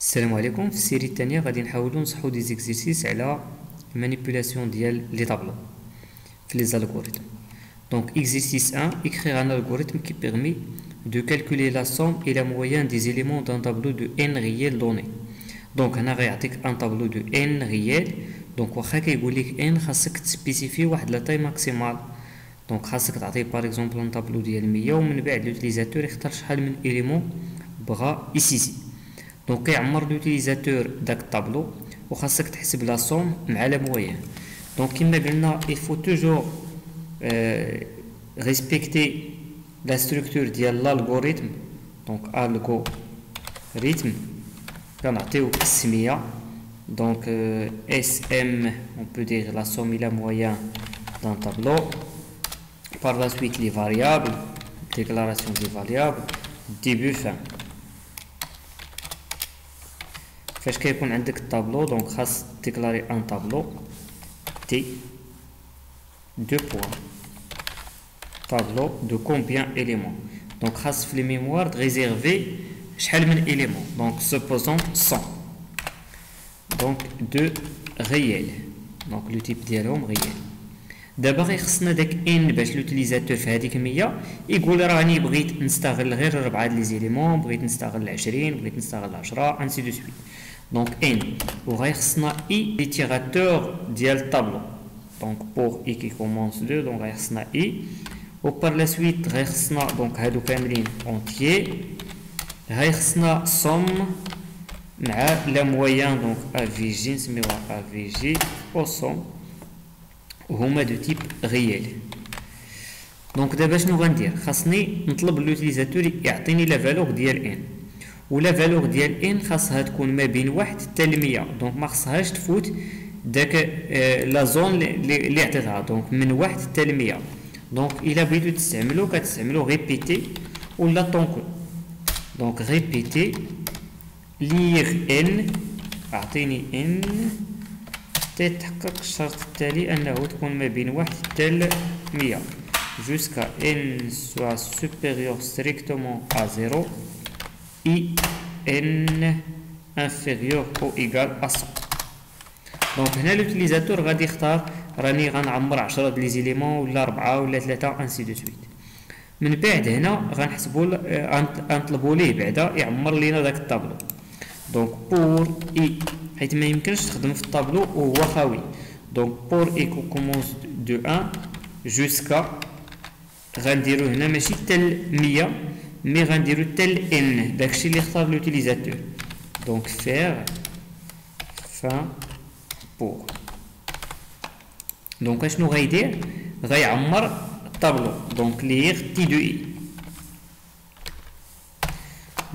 السلام عليكم. في السيري الثانيه غادي نحاولوا نصحوا دي زيكزيرسيس على مانيبيولاسيون ديال لي طابلو في لي زالغوريثم. Donc exercice 1, écrire un algorithme qui permet de calculer la somme et la moyenne des éléments d'un tableau de n réel donné. Donc هنا غيعطيك un tableau de n réel. Donc واخا كيقول لك n خاصك تسبيسيفي واحد لا طاي ماكسيمال. دونك خاصك تعطيه باغ اكزومبل ان طابلو ديال 100 ومن بعد لوتيليزاتور يختار شحال من اليمون بغا يسيزي. دونك كيعمر لوتيليزاتور داك الطابلو وخاصك تحسب لا سوم مع لا موين. دونك كيما قلنا il faut toujours respecter la structure ديال l'algorithme. دونك algorithme كنعطيو السميه. Donc SM, on peut dire la somme et la moyenne d'un tableau. Par la suite les variables, déclaration des variables, début fin. فاش كيكون عندك الطابلو دونك خاص déclarer un tableau T 2 points. Tableau de combien éléments. Donc خاص في les mémoires réserver شحال من éléments. Donc supposons 100. Donc de réel. Donc le type ديالهم réel. دابا غير خصنا داك ان باش لوتيليزاتور في هذيك 100 يقول راني بغيت نستغل غير 4 لي زيليمون، بغيت نستغل 20، بغيت نستغل 10 انسي دو سويت. دونك ان وغير خصنا اي ليتيراتور ديال الطابلو. دونك بور اي كي كومونس 2 دونك غير خصنا اي و بار لا سويت غير خصنا دونك هادو كاملين اونتيي. غير خصنا سوم مع لا مويان دونك ا في جي نسميوها ا في جي او سوم وهما دو تيب ريال. دونك دابا شنو غندير؟ خاصني نطلب لوتيليزاتور يعطيني لا فالور ديال ان، ولا فالور ديال ان خاصها تكون ما بين 1 حتى ل 100. دونك ما خصهاش تفوت داك لا زون اللي عطيتها. دونك من 1 حتى ل 100. دونك الا بغيتو تستعملو كتستعملو ريبيتي ولا طونكو. دونك ريبيتي ليغ ان اعطيني ان تتحقق الشرط التالي أنه تكون ما بين 1 حتى ل 100 jusqu'à n soit supérieur strictement à 0 et n inférieur ou égal à 100. دونك هنا لوتيليزاتور غادي يختار راني غنعمر 10 د لي زيليمون ولا 4 ولا 3 انسي دو سويت. من بعد هنا غنحسبوا غنطلبوا ليه بعدا يعمر لينا داك الطابلو. دونك بور اي حيت ما يمكنش تخدم في الطابلو وهو خاوي. دونك بور اي كومونس دو 1 جوسكا غنديرو هنا ماشي حتى ل 100 مي غنديرو حتى ل ان داكشي اللي اختار لوتيليزاتور. دونك فير فان بور. دونك اشنو غيدير؟ غيعمر الطابلو. دونك ليغ تي دو اي.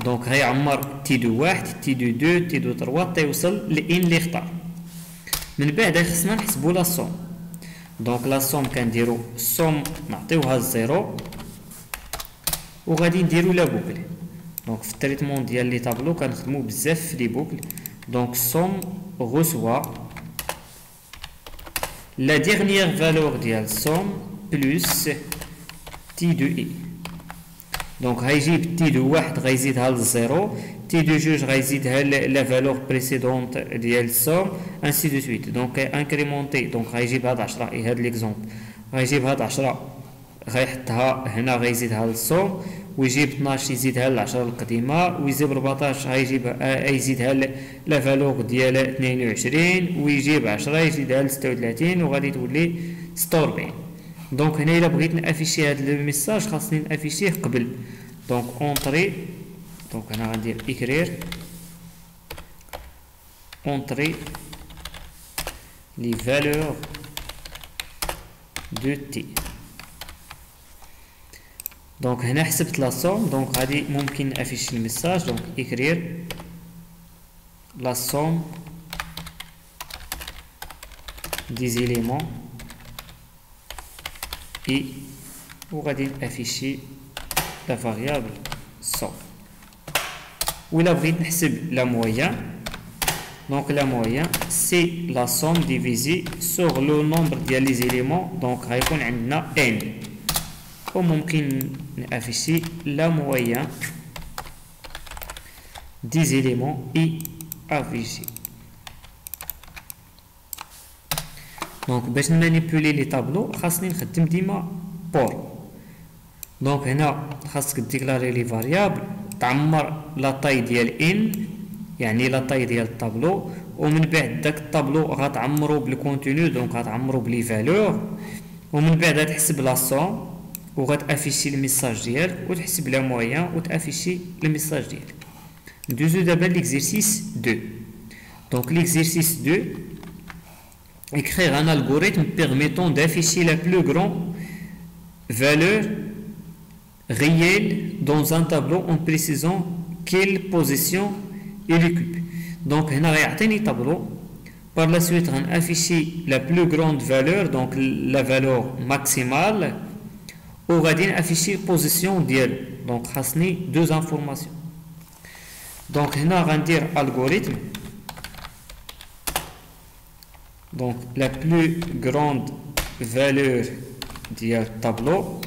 دونك غيعمر تي دو 1 تي دو 2 تي دو 3 حتى يوصل لان اللي اختار. من بعد خصنا نحسبوا لا سوم. دونك لا سوم كنديرو سوم نعطيوها الزيرو وغادي نديرو لا بوكل. دونك في التريتمون ديال لي طابلو كنخدمو بزاف في لي بوكل. دونك سوم غوسوا لا ديرنيير فالور ديال سوم بلس تي دو اي. دونك غيجيب تي دو 1 غيزيدها للزيرو، تي دو 2 غيزيدها لا فالور بريسيدونت ديال السوم انسي دو سويت. دونك انكريمونتي. دونك غيجيب هاد 10 هاد ليكزومبل غيجيب هاد 10 غيحطها هنا غيزيدها للسوم، ويجيب 12 يزيدها ل 10 القديمه، ويجيب 14 يزيدها لا فالور ديال 22، ويجيب 10 يزيدها ل 36 وغادي تولي 46. دونك هنا الا بغيت نافيشي هاد لو ميساج خاصني نافيشيه قبل. دونك اونطري. دونك هنا غندير اكرير اونطري لي فالور دو تي. دونك هنا حسبت لا سوم. دونك غادي ممكن نافيشي الميساج. دونك اكرير لا سوم دي زيليمون et وغادي نافيشي لا فاريابل سوم. ولا بغيت نحسب لا مويان دونك لا مويان سي لا سوم ديفيزي سور لو نومبر ديال لي زيليمون. دونك غيكون عندنا ان وممكن نافيشي لا مويان des éléments et affiché. دونك باش نمانيبولي لي طابلو خاصني نخدم ديما بور. دونك هنا خاصك ديكلاري لي فاريابل تعمر لا طاي ديال ان يعني لا طاي ديال الطابلو، ومن بعد داك الطابلو غتعمرو بالكونتينيو دونك غتعمرو بلي فالور، ومن بعد غتحسب لا سوم وغتافيشي الميساج ديالك وتحسب لا مويان وتافيشي الميساج ديالك. ندوزو دابا ليكزيرسيس 2. دونك ليكزيرسيس 2 écrire un algorithme permettant d'afficher la plus grande valeur réelle dans un tableau en précisant quelle position il occupe. Donc, on a un tableau. Par la suite, on affiche la plus grande valeur, donc la valeur maximale, ou on va afficher la position d'elle. Donc, on a deux informations. Donc, on a un algorithme. Donc, la plus grande valeur du tableau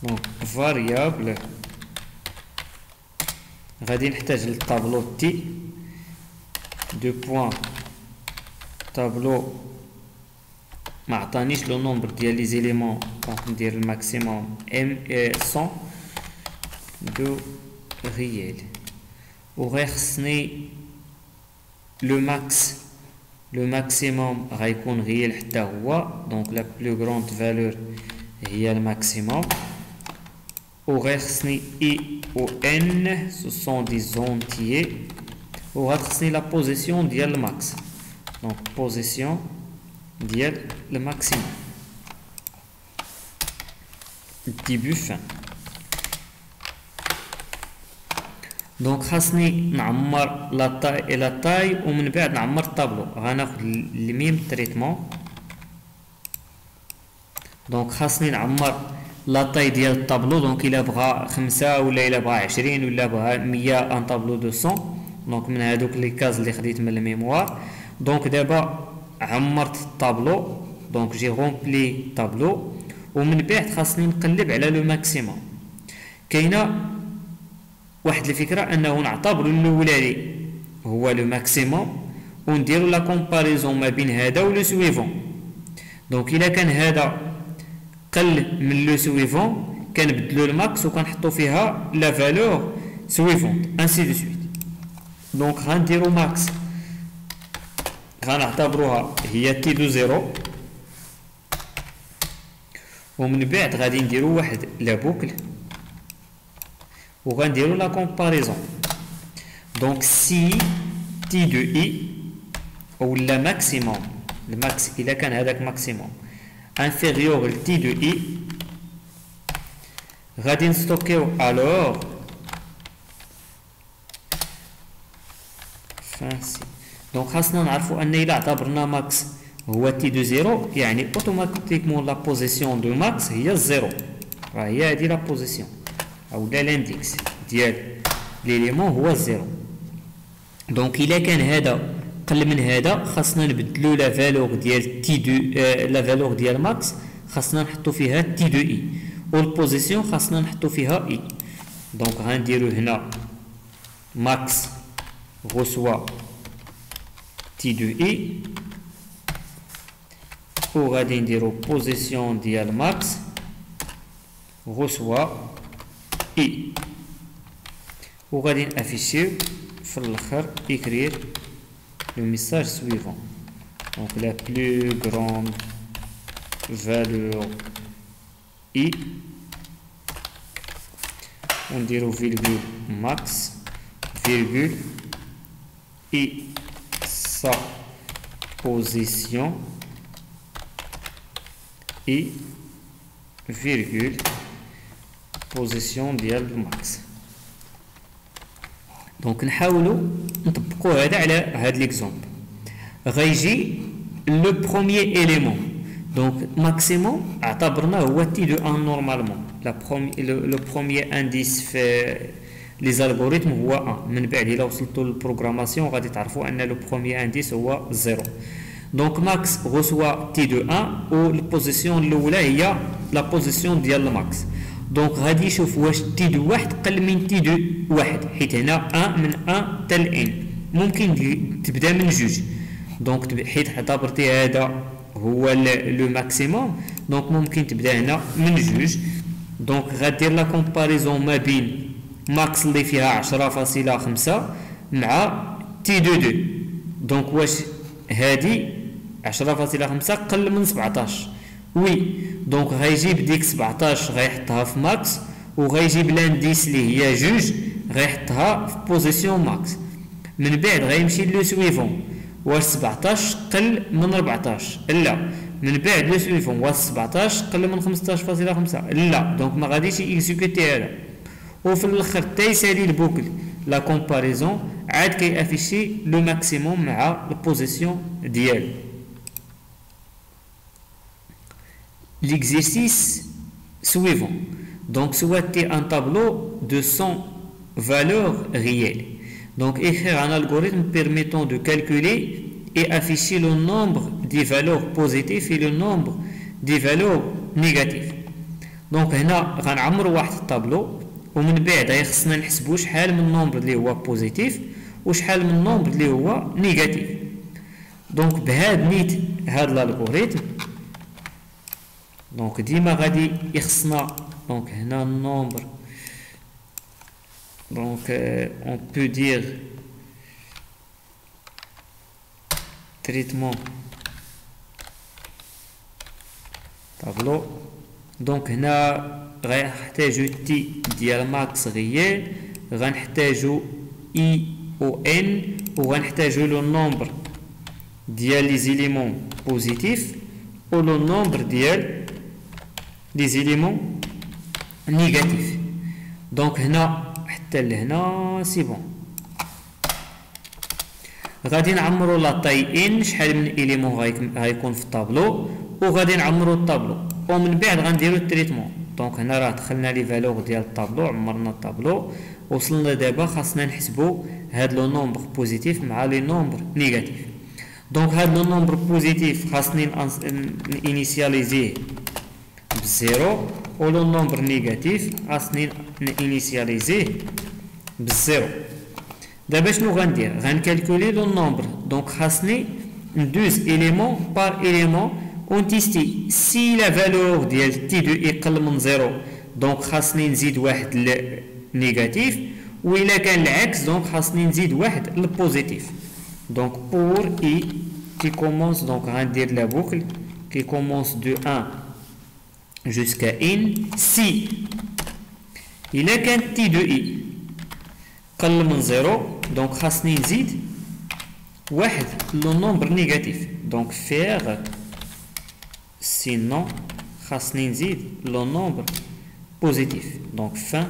donc variable غادي نحتاج للطابلو تي دو بوين طابلو ما عطانيش لو نومبر ديال لي زيليمون دونك ندير الماكسيموم ام 100 دو ريال وغيخصني لو ماكس لو ماكسيموم غيكون ريال حتى هو دونك لا بلو غروند فالور هي الماكسيموم وغيخصني اي و ان سو سون دي زونتيي وغتخصني لا بوزيسيون ديال الماكس دونك بوزيسيون ديال الماكسيموم ديبي فان. دونك خاصني نعمر لا تاي ومن بعد نعمر الطابلو. غناخد الميم تريتمون دونك خاصني نعمر لا تاي ديال الطابلو دونك الا بغا 5 ولا الا بغا 20 ولا بغا 100 ان طابلو 200 دونك من هادوك لي كاز اللي خديت من الميموار. دونك دابا عمرت الطابلو دونك جي رومبلي طابلو ومن بعد خاصني نقلب على لو ماكسيموم. كاينه واحد الفكره انه نعتبر الاولاني هو لو ماكسيموم ونديرو لا كومباريزون ما بين هذا ولو سويفون. دونك الا كان هذا قل من لو سويفون كنبدلو الماكس وكنحطو فيها لا فالور سويفون انسي دو سويت. دونك غنديرو ماكس غنعتبروها هي تي دو زيرو ومن بعد غادي نديرو واحد لا بوكل وغنديرو لا كومباريزون. دونك سي تي دو اي ولا ماكسيموم الماكس الا كان هذاك ماكسيموم انفيريور ل تي دو اي غادي نستوكيو الوغ فانسي. دونك خاصنا نعرفو ان الا اعتبرنا ماكس هو تي دو زيرو يعني اوتوماتيكمون لا بوزيسيون دو ماكس هي الزيرو راه هي هادي لا بوزيسيون او لا لانديكس ديال ليليمون هو الزيرو. دونك الا كان هذا قل من هذا خاصنا نبدلو لا فالور ديال تي دو لا فالور ديال ماكس خاصنا نحطو فيها تي دو اي والبوزيسيون خاصنا نحطو فيها اي. دونك غنديرو هنا ماكس غوسوا تي دو اي وغادي نديرو بوزيسيون ديال ماكس غوسوا اي وغادي نافيشيو في الاخر écrire le message suivant. Donc la plus grande valeur i on dirait virgule max virgule et sa position et virgule position ديال max. دونك نحاولوا نطبقوا هذا على هاد ليكزومبل. غيجي لو بروميير اليمون دونك ماكسيموم اعتبرنا هو تي دو ان نورمالمون لو بروميير انديس في لي زالغوريثم هو 1. من بعد الا وصلتوا للبروغراماسيون غادي تعرفوا ان لو بروميير انديس هو 0. دونك ماكس غوسوا تي دو 1 و البوزيسيون الاولى هي لا بوزيسيون ديال الماكس. دونك غادي يشوف واش تي دو واحد قل من تي دو واحد، حيت هنا ان من ان حتى لان ممكن تبدا من جوج. دونك حيت اعتبرتي هذا هو لو ماكسيموم، دونك ممكن تبدا هنا من جوج. دونك غدير لا كومباريزون ما بين ماكس اللي فيها 10.5 مع تي دو دو. دونك واش هادي 10.5 قل من 17؟ وي. دونك غيجيب ديك 17 غيحطها في ماكس، وغيجيب لانديس اللي هي جوج غيحطها في بوزيسيون ماكس. من بعد غيمشي لو سويفون، واش 17 قل من 14؟ لا. من بعد لو سويفون، واش 17 قل من 15.5؟ لا. دونك ما غاديش يكزيكوتي هذا، وفي الاخر تيسالي البوكل لا كومباريزون عاد كيافيشي لو ماكسيموم مع البوزيسيون ديالو. L'exercice suivant. Donc, souhaiter un tableau de 100 valeurs réelles. Donc, écrire un algorithme permettant de calculer et afficher le nombre des valeurs positives et le nombre des valeurs négatives. Donc, هنا غنعمروا واحد الطابلو، ومن بعد خصنا نحسبوا شحال من النومبر اللي هو بوزيتيف وشحال من النومبر اللي هو نيجاتيف. دونك بهاد نيت هاد الالغوريثم، دونك ديما غادي يخصنا دونك هنا النومبر. دونك on peut dire traitement tableau. دونك هنا غنحتاجو تي ديال ماكس ريال، غنحتاجو اي او ان، وغنحتاجو لو نومبر ديال لي زيليمون بوزيتيف و لو نومبر ديال لي زيليمون نيجاتيف. دونك هنا حتى لهنا سي بون. غادي نعمرو لا طاي ان، شحال من اليمون غيكون في الطابلو، وغادي نعمرو الطابلو، ومن بعد غنديرو التريتمون. دونك هنا راه دخلنا لي فالور ديال الطابلو، عمرنا الطابلو، وصلنا دابا خاصنا نحسبو هاد لو نومبر بوزيتيف مع لي نومبر نيجاتيف. دونك هاد لو نومبر بوزيتيف خاصني انيسياليزيه بالزيرو، و لو نومبر نيجاتيف خاصني انيسياليزيه بالزيرو. دابا شنو غندير؟ غنكالكولي لو نومبر. دونك خاصني ندوز اليمون بار اليمون ونتيستي. سي لا فالور ديال تي دو يقل من زيرو، دونك خاصني نزيد واحد نيجاتيف، وإلا كان العكس دونك خاصني نزيد واحد البوزيتيف. دونك بور اي كي كومونس، دونك غندير لا بوكل كي كومونس دو 1 jusqu'à n. si إلا كان تي دو اي قل من زيرو، دونك خاصني نزيد واحد لو نومبر نيجاتيف. دونك فيغ sinon خاصني نزيد لو نومبر بوزيتيف. دونك فان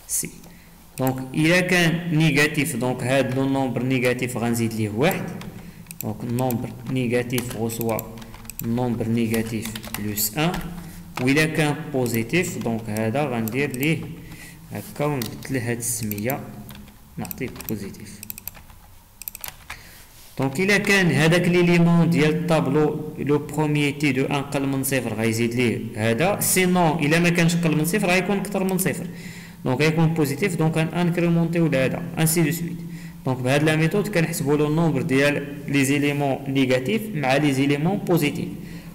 سي. دونك إلا كان نيجاتيف، دونك هاد لو نومبر نيجاتيف غنزيد ليه واحد. دونك نومبر نيجاتيف غوسوا نومبر نيجاتيف بلس 1. وإلا كان بوزيتيف دونك هذا غندير ليه هكا ونبدل هاد السمية نعطيه بوزيتيف. دونك إلا كان هذاك ليليمون ديال الطابلو لو بروميي تي دو ان قل من صفر غيزيد ليه هذا، سينون إلا ما كانش قل من صفر غيكون أكثر من صفر، دونك غيكون بوزيتيف. دونك غنكريمونتيو لهذا انسي دو سويت. دونك بهاد لا ميثود كنحسبوا لو النومبر ديال لي زيليمون نيجاتيف مع لي زيليمون بوزيتيف.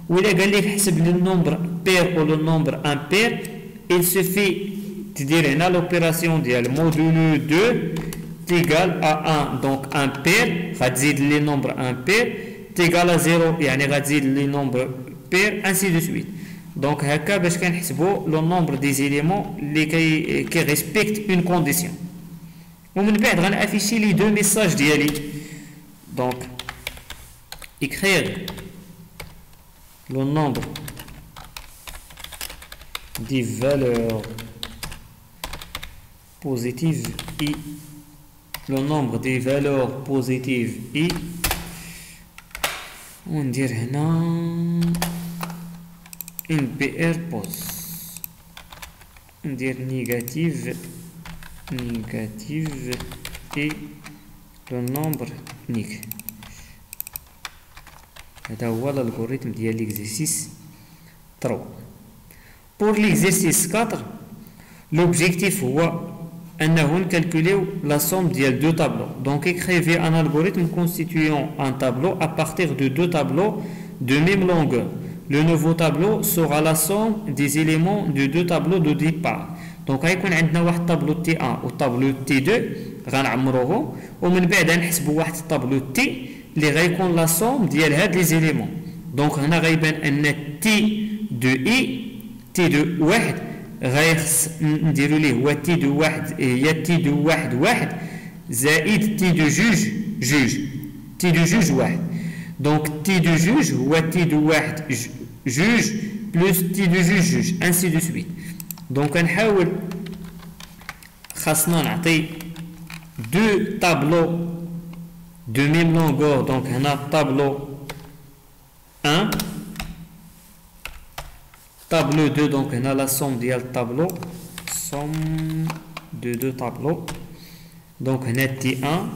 وإلا قال لك حسب لو نومبر بير و لو نومبر امبير، il suffit تدير هنا لوبيراسيون ديال مودولو 2 تيغال ا 1. دونك امبير غتزيد لي نومبر امبير تيغال ا 0، يعني غتزيد لي نومبر بير انسي دو سويت. دونك هكا باش كنحسبوا لو نومبر دي زيليمون اللي كي ريسبكت اون كونديسيون. ومن بعد غنافيشي لي دو ميساج ديالي. دونك écrire le nombre des valeurs positives et le nombre des valeurs positives et وندير هنا NPR pos ندير négative et le nombre نيك. هذا هو الالغوريثم ديال ليكزيرسيس 3. Pour l'exercice 4, l'objectif est de calculer la somme de deux tableaux. Donc, écrivez un algorithme constituant un tableau à partir de deux tableaux de même longueur. Le nouveau tableau sera la somme des éléments de deux tableaux de départ. Donc, غيكون عندنا واحد tableau T1 و tableau T2 غنعمروهم ومن بعد غنحسبوا واحد tableau T اللي غيكون لا somme ديال هاد لي زيليمون. دونك هنا غيبان ان T de I T2 واحد غيخص نديرو ليه هو T2 واحد هي T2 واحد زائد T2 جوج T2 جوج واحد. دونك T2 جوج هو T2 واحد جوج بلس T2 جوج ainsi de suite. دونك نحاول خاصنا نعطي دو طابلو دو ميم لونغور. دونك هنا طابلو 1 طابلو 2. دونك هنا لا سوم ديال الطابلو سوم دو دو طابلو. دونك هنا تي 1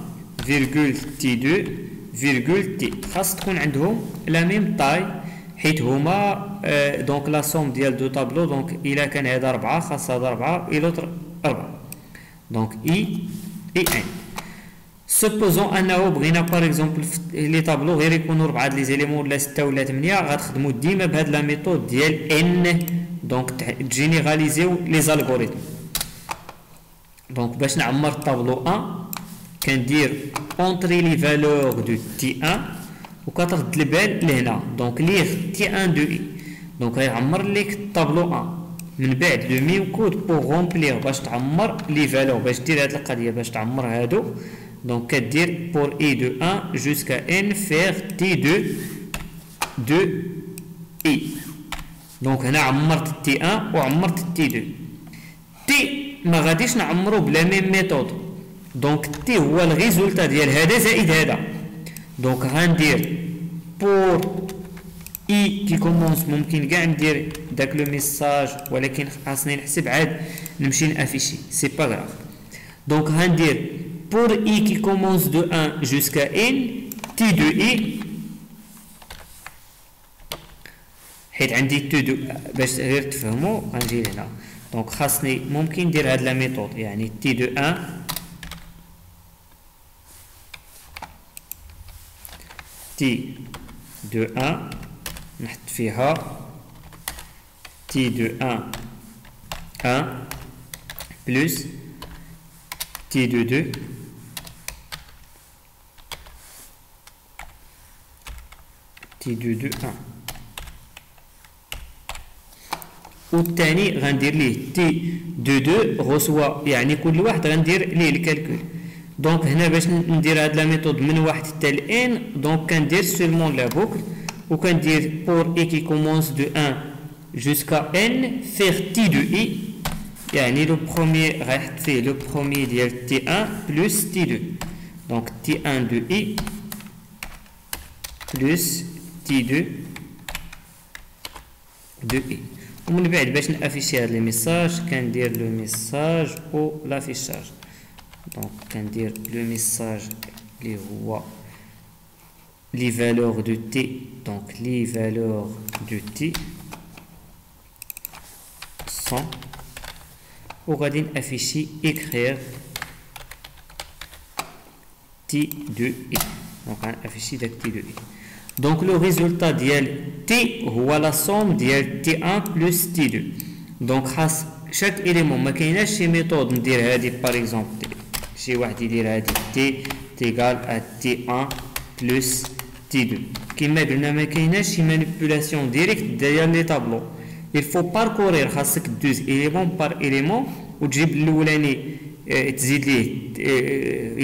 فيرغول تي 2 فيرغول تي خاص تكون عندهم لا ميم طاي حيت هما دونك لا سوم ديال دو طابلو. دونك الا كان هذا 4 خاص هذا 4 و لوطر 4. دونك اي ان. سوبوزون انه بغينا باغ اكزومبل لي طابلو غير يكونوا 4 د لي زيليمون ولا 6 ولا 8 غتخدموا ديما بهاد لا ميثود ديال ان. دونك تجينيراليزيو لي زالغوريثم. دونك باش نعمر طابلو 1 كندير اونطري لي فالور دو تي 1 وكترد البال لهنا. دونك ليغ تي 1 دو اي. دونك غيعمر ليك طابلو 1 من بعد لو ميم كود بور رومبليغ باش تعمر لي فالور باش دير هاد القضيه باش تعمر هادو. Donc, dire pour i de 1 jusqu'à n faire t de i. Donc, هنا عمرت t1 وعمرت t2. t ما غاديش نعمرو بلا ميم ميثود. دونك t هو الريزولتا ديال هذا زائد هذا. دونك غندير pour i qui commence ممكن كاع ندير داك لو ميساج ولكن خاصني نحسب عاد نمشي نافيشي سي با غراف. دونك غندير pour i qui commence de 1 jusqu'à n, t de i, حيت عندي t de باش غير تفهموا غنجي هنا. دونك خاصني ممكن ندير هاد لا ميثود يعني t de 1 t de 1 نحط فيها t de 1 plus t de 2 t de 2 1 والثاني غندير ليه t de 2 غوسوا يعني كل واحد غندير ليه الكالكول. دونك هنا باش ندير هاد لا ميثود من واحد حتى ل n دونك كندير سولمون لا بوكل وكندير pour i qui commence de 1 jusqu'à n faire t de i يعني لو بروميي غيحط فيه لو بروميي ديال t1 بلس t2. دونك t1 de i بلس t2 de i. ومن بعد باش نافيشي هاد لي ميساج كندير لو ميساج و لافيشاج. دونك كندير لو ميساج اللي هو لي فالور دو تي. دونك لي فالور دو تي سون وغادي نافيشي écrire t de i. دونك غنافيشي داك t de i. دونك لو ريزولتا ديال t هو لا سوم ديال t1 بلس t2. دونك خاص شاك اليمون ما كايناش شي ميثود ندير هادي باغ اكزومبل شي واحد يدير هادي t تيغال ا t1 بلس t2 كيما قلنا ما كايناش شي مانيبيولاسيون ديريكت ديال لي طابلو. il faut parcourir خاصك دوز اليمون بار اليمون وتجيب الاولاني تزيد ليه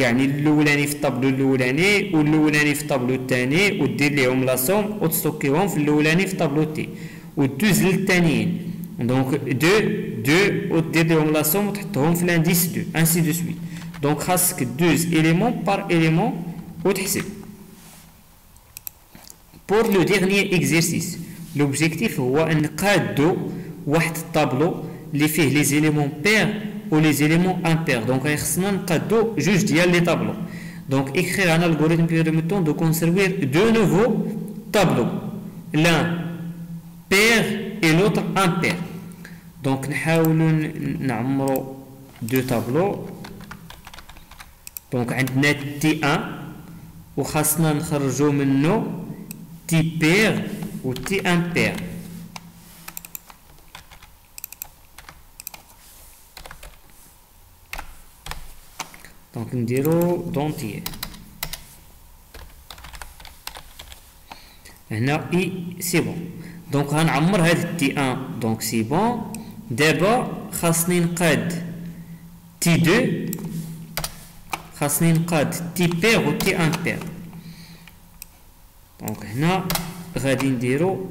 يعني الاولاني في الطابلو الاولاني والاولاني في الطابلو الثاني ودير ليهم لا سوم وتستوكيهم في الاولاني في الطابلو تي ودوز للثانيين. دونك دو ودير لهم لا سوم وتحطهم في لانديس 2 ainsi de suite. دونك خاصك دوز اليمون بار اليمون وتحسب. pour le dernier exercice l'objectif هو ان نقادو واحد الطابلو اللي فيه لي زيليمون بير و لي زيليمون امبير. دونك خصنا نقادو جوج ديال لي طابلو. دونك écrire un algorithme permettant de conserver deux nouveaux tableaux l'un pair et l'autre impair. دونك نحاولوا نعمروا دو طابلو. دونك عندنا تي 1 وخاصنا نخرجوا منه تي بير و تي امبير. دونك نديرو دونتيير هنا اي سي بون. دونك غنعمر هاد تي 1 دونك سي بون. دابا خاصني نقاد تي 2 خاصني نقاد تي بير و تي امبير. دونك هنا غادي نديرو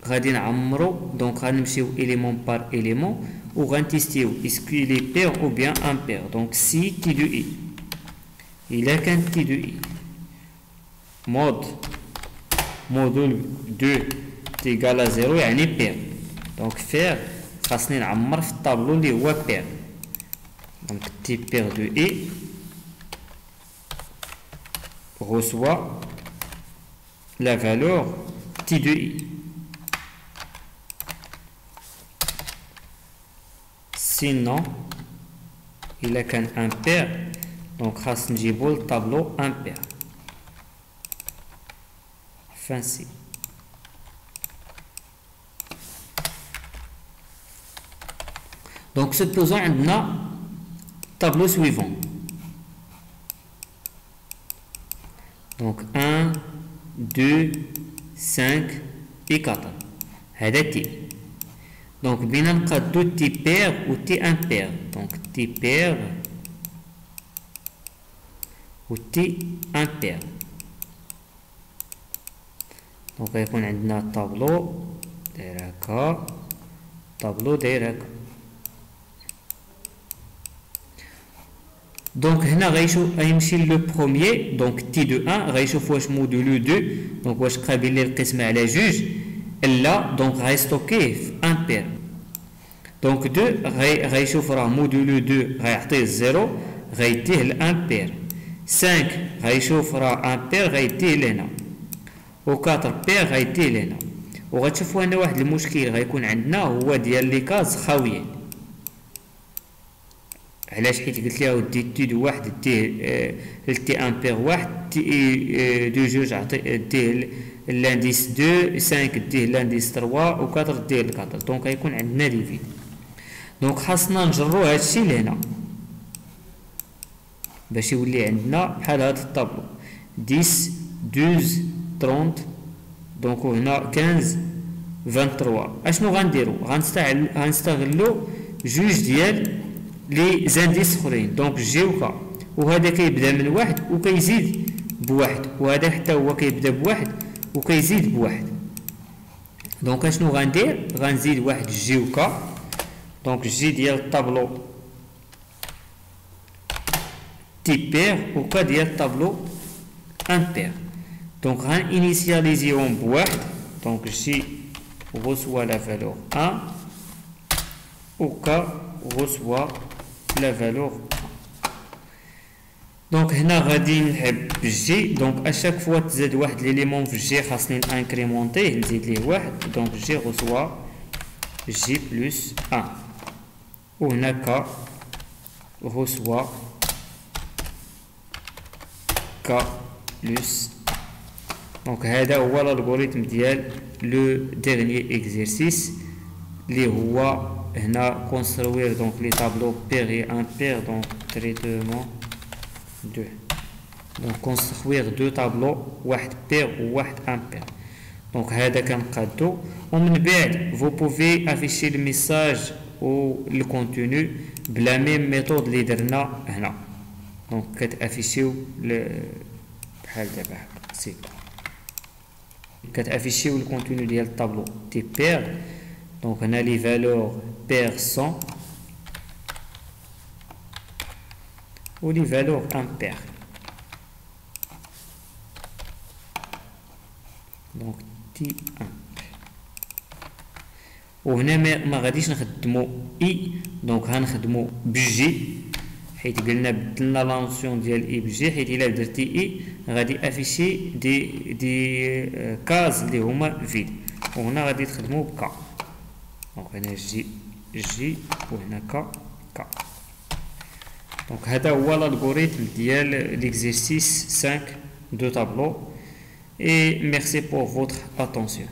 غادي نعمرو. دونك غنمشيو إليمون بار إليمون و غنتيستيو اسكو لي بير او بيان امبير. دونك سي تي 2 اي إلا كان تي 2 اي مودول 2 تيغال 0 يعني بير. دونك فير خاصني نعمر في الطابلو اللي هو بير. دونك تي بير 2 اي reçoit la valeur T2i. Sinon, il a qu'un impair, donc خاص نجيبو الطابلو impair. Fancy. Donc supposons عندنا tableau suivant. Donc 1, 2, 5 et 4. هذا تي. Donc بينا نقادو تي بير و تي امبير. Donc تي بير و تي امبير. دونك غيكون عندنا طابلو داير هكا طابلو داير هكا. دونك هنا غيمشي لو بروميير. دونك تي دو 1 غيشوف واش مودولو 2 دونك واش قابل للقسمة على جوج الا. دونك غيستوكيه في امبير. دونك 2 غيشوف راه مودولو 2 غيعطيه الزيرو غيديه الامبير. 5 غيشوف راه امبير غيديه لهنا و 4 بير غيديه لهنا. وغتشوفوا هنا واحد المشكل غيكون عندنا هو ديال لي كاز خاويين. علاش؟ حيت قلت لها ودي تي دو واحد ديه التي امبير واحد تي دو جوج ديه لانديس 2 5 ديه لانديس 3 و 4 ديه ل 4. دونك غيكون عندنا لي فيد. دونك خاصنا نجرو هادشي لهنا باش يولي عندنا بحال هاد الطابلو 10 12 30. دونك هنا 15 23. اشنو غنديرو؟ غنستغلو جوج ديال لي زانديس اخرين. دونك جيوكا وهذا كيبدا من واحد وكيزيد بواحد وهذا حتى هو كيبدا بواحد وكيزيد بواحد. دونك اشنو غندير؟ غنزيد واحد جيوكا. دونك جي ديال الطابلو تي بير وكا ديال الطابلو امبير. دونك غانينيسياليزيهم بواحد. دونك جي reçoit la valeur 1 وكا reçoit la valeur 1. دونك هنا غادي نحب جي. دونك اشاك فوا تزاد واحد ليليمون في جي خاصني انكريمونطيه نزيد ليه واحد. دونك جي reçoit جي بلس 1 وهناك reçoit كا بلس. دونك هذا هو الالغوريثم ديال لو ديرنيي اكزرسيس اللي هو هنا construire donc les tableaux pair et impair. donc traitement 2. donc construire deux tableaux واحد pair و واحد impair. donc هذا كنقادو ومن بعد vous pouvez afficher le message ou le contenu بلا ميم ميثود اللي درنا هنا. donc كتافيشيو بحال دابا هكا سي كتافيشيو الكونتوني ديال الطابلو تي بير. دونك هنا لي فالور بير 100 و لي فالور امبير. دونك تي 1 وهنا ما غاديش نخدمو اي. دونك غنخدمو بجي حيت قلنا بدلنا لا نوسيون ديال اي بجي حيت الا درتي اي غادي افيشي دي كاز اللي هما فيد. وهنا غادي تخدمو بكا. Donc هنا J وهنا K. Donc هذا هو l'algorithme ديال l'exercice 5 de tableau. Et merci pour votre attention.